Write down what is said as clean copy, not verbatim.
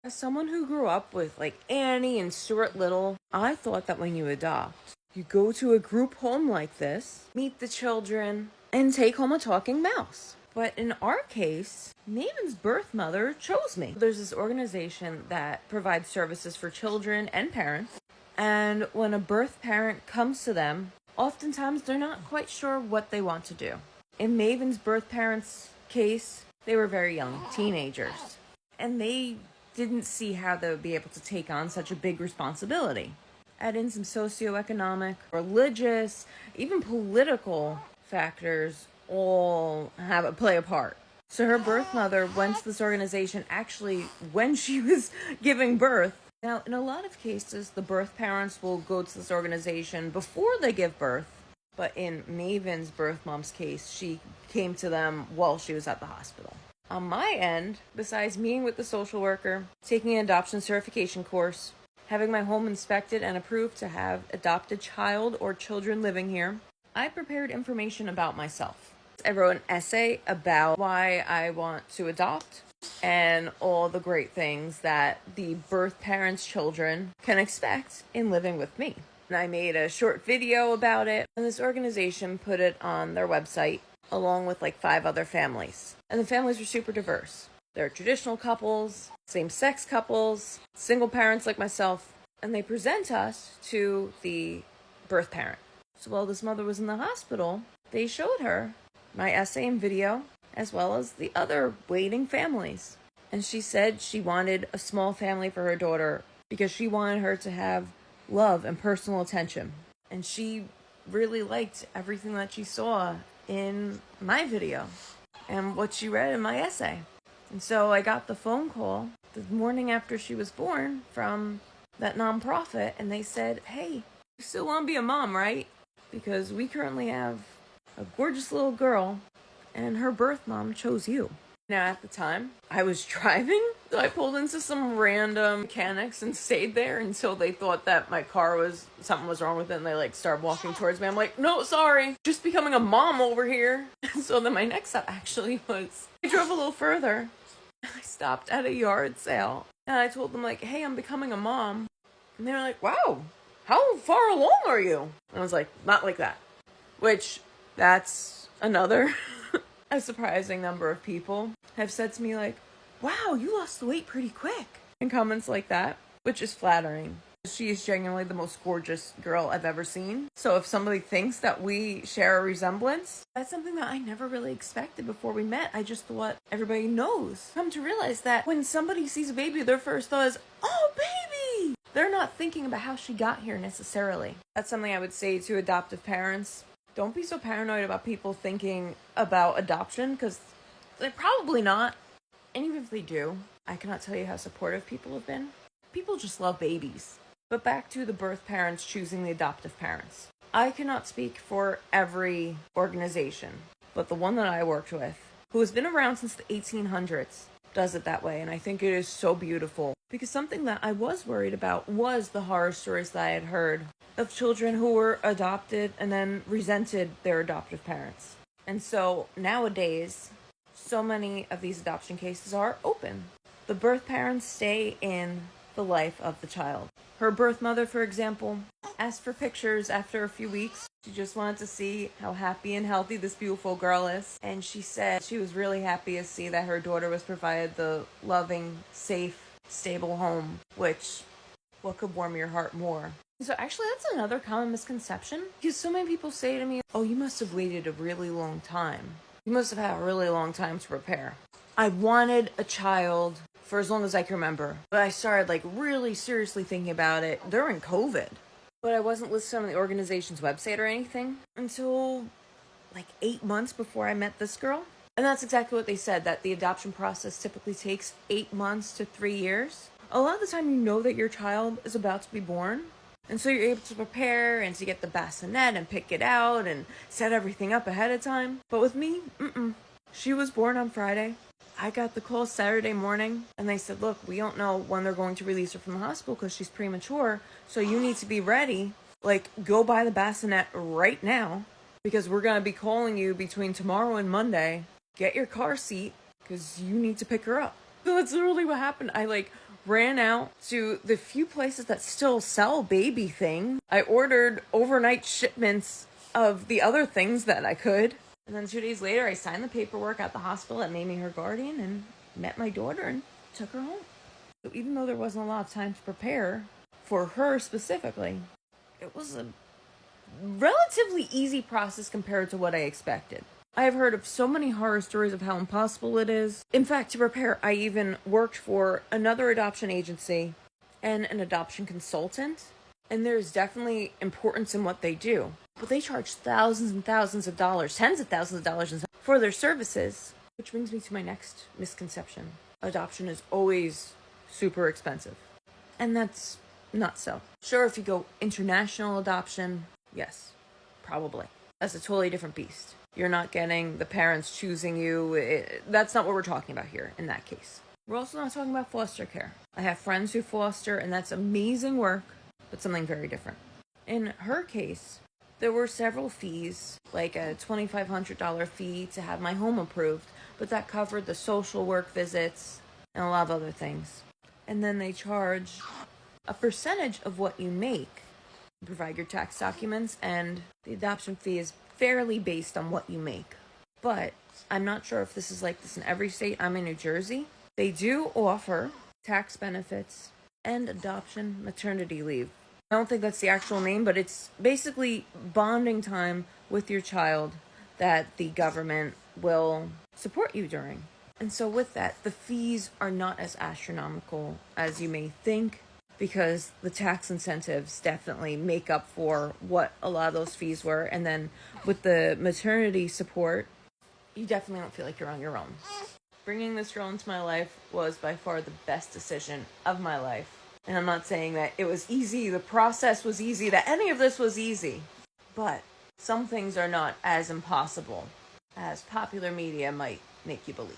As someone who grew up with like Annie and Stuart Little, I thought that when you adopt, you go to a group home like this, meet the children, and take home a talking mouse. But in our case, Maven's birth mother chose me. There's this organization that provides services for children and parents. And when a birth parent comes to them, oftentimes they're not quite sure what they want to do. In Maven's birth parents' case, they were very young, teenagers. And they didn't see how they would be able to take on such a big responsibility. Add in some socioeconomic, religious, even political factors all play a part. So her birth mother went to this organization actually when she was giving birth. Now, in a lot of cases, the birth parents will go to this organization before they give birth. But in Maven's birth mom's case, she came to them while she was at the hospital. On my end, besides meeting with the social worker, taking an adoption certification course, having my home inspected and approved to have adopted child or children living here, I prepared information about myself. I wrote an essay about why I want to adopt and all the great things that the birth parents' children can expect in living with me. And I made a short video about it, and this organization put it on their website along with like 5 other families. And the families were super diverse. There are traditional couples, same-sex couples, single parents like myself, and they present us to the birth parent. So while this mother was in the hospital, they showed her my essay and video, as well as the other waiting families. And she said she wanted a small family for her daughter because she wanted her to have love and personal attention. And she really liked everything that she saw in my video and what she read in my essay. And so I got the phone call the morning after she was born from that nonprofit, and they said, "Hey, you still want to be a mom, right? Because we currently have a gorgeous little girl, and her birth mom chose you." Now, at the time, I was driving, so I pulled into some random mechanics and stayed there until they thought that my car something was wrong with it, and they started walking towards me. I'm like, "No, sorry, just becoming a mom over here." So then my next stop actually was, I drove a little further. I stopped at a yard sale, and I told them "Hey, I'm becoming a mom." And they were like, "Wow, how far along are you?" And I was like, "Not like that." Which, that's another a surprising number of people have said to me "Wow, you lost the weight pretty quick," and comments like that, which is flattering. She is genuinely the most gorgeous girl I've ever seen. So if somebody thinks that we share a resemblance, that's something that I never really expected before we met. I just thought everybody knows. Come to realize that when somebody sees a baby, their first thought is, "Oh, baby!" They're not thinking about how she got here necessarily. That's something I would say to adoptive parents. Don't be so paranoid about people thinking about adoption, because they're probably not. And even if they do, I cannot tell you how supportive people have been. People just love babies. But back to the birth parents choosing the adoptive parents. I cannot speak for every organization, but the one that I worked with, who has been around since the 1800s, does it that way. And I think it is so beautiful. Because something that I was worried about was the horror stories that I had heard of children who were adopted and then resented their adoptive parents. And so nowadays, so many of these adoption cases are open. The birth parents stay in the life of the child. Her birth mother, for example, asked for pictures after a few weeks. She just wanted to see how happy and healthy this beautiful girl is. And she said she was really happy to see that her daughter was provided the loving, safe, stable home, which, what could warm your heart more? So actually, that's another common misconception, because so many people say to me, "Oh, you must have waited a really long time. You must have had a really long time to prepare." I wanted a child for as long as I can remember, but I started really seriously thinking about it during COVID. But I wasn't listed on the organization's website or anything until 8 months before I met this girl. And that's exactly what they said, that the adoption process typically takes 8 months to 3 years. A lot of the time you know that your child is about to be born, and so you're able to prepare and to get the bassinet and pick it out and set everything up ahead of time. But with me, she was born on Friday. I got the call Saturday morning, and they said, "Look, we don't know when they're going to release her from the hospital because she's premature, so you need to be ready. Go buy the bassinet right now, because we're going to be calling you between tomorrow and Monday. Get your car seat, because you need to pick her up." So that's literally what happened. I ran out to the few places that still sell baby things. I ordered overnight shipments of the other things that I could. And then 2 days later, I signed the paperwork at the hospital that made me her guardian and met my daughter and took her home. So even though there wasn't a lot of time to prepare for her specifically, it was a relatively easy process compared to what I expected. I have heard of so many horror stories of how impossible it is. In fact, to prepare, I even worked for another adoption agency and an adoption consultant. And there's definitely importance in what they do. But they charge thousands and thousands of dollars, tens of thousands of dollars for their services. Which brings me to my next misconception. Adoption is always super expensive. And that's not so. Sure, if you go international adoption, yes, probably. That's a totally different beast. You're not getting the parents choosing you. That's not what we're talking about here in that case. We're also not talking about foster care. I have friends who foster, and that's amazing work, but something very different. In her case, there were several fees, like a $2,500 fee to have my home approved, but that covered the social work visits and a lot of other things. And then they charge a percentage of what you make. You provide your tax documents, and the adoption fee is fairly based on what you make. But I'm not sure if this is like this in every state. I'm in New Jersey. They do offer tax benefits and adoption maternity leave. I don't think that's the actual name, but it's basically bonding time with your child that the government will support you during. And so with that, the fees are not as astronomical as you may think, because the tax incentives definitely make up for what a lot of those fees were. And then with the maternity support, you definitely don't feel like you're on your own. Bringing this girl into my life was by far the best decision of my life. And I'm not saying that it was easy, the process was easy, that any of this was easy. But some things are not as impossible as popular media might make you believe.